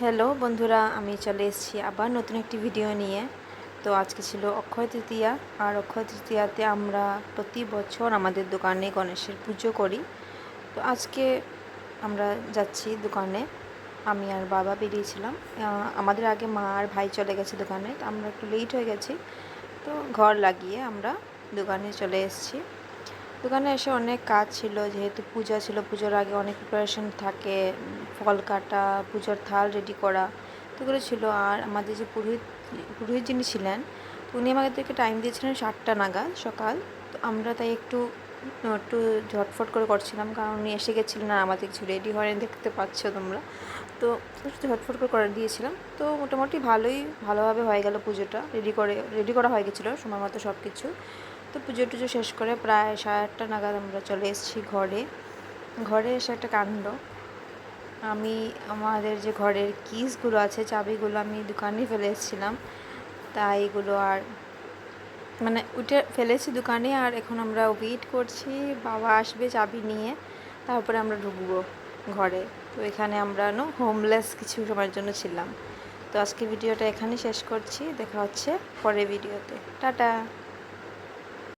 Hello বন্ধুরা, আমি চলে এসেছি আবার নতুন একটি ভিডিও নিয়ে। তো আজকে ছিল অক্ষয় তৃতীয়া, আর অক্ষয় তৃতীয়াতে আমরা প্রতি বছর আমাদের দোকানে গণেশের পুজো করি। তো আজকে আমরা যাচ্ছি দোকানে, আমি আর বাবা বেরিয়েছিলাম। আমাদের আগে মা আর ভাই চলে গেছে দোকানে, তো আমরা একটু লেট হয়ে গেছি। তো ঘর লাগিয়ে আমরা দোকানে চলে এসেছি। দোকানে এসে অনেক কাজ ছিল, যেহেতু পূজা ছিল, পুজোর আগে অনেক প্রিপারেশন থাকে, ফল কাটা, পুজোর থাল রেডি করা, তো এগুলো ছিল। আর আমাদের যে পুরোহিত পুরোহিত যিনি ছিলেন, তো উনি আমাদেরকে টাইম দিয়েছিলেন 7টা নাগাদ সকাল। তো আমরা তাই একটু একটু ঝটফট করে করছিলাম, কারণ উনি এসে গেছিলেন আর আমাদের কিছু রেডি হয়নি, দেখতে পাচ্ছ তোমরা। তো একটু ঝটফট করে দিয়েছিলাম। তো মোটামুটি ভালোভাবে হয়ে গেল পুজোটা, রেডি করা হয়ে গেছিলো সময় মতো সব কিছু। তো পুজো টুজো শেষ করে প্রায় 8:30 নাগাদ আমরা চলে এসেছি ঘরে। ঘরে এসে একটা কাণ্ড, আমি আমাদের যে ঘরের কিসগুলো আছে, চাবিগুলো আমি দোকানেই ফেলে এসেছিলাম। তাই এগুলো আর মানে উঠে ফেলেছি দোকানে, আর এখন আমরা ওয়েট করছি বাবা আসবে চাবি নিয়ে, তারপরে আমরা ঢুকবো ঘরে। তো এখানে আমরা হোমলেস কিছু সময়ের জন্য ছিলাম। তো আজকে ভিডিওটা এখানে শেষ করছি, দেখা হচ্ছে পরের ভিডিওতে। টাটা।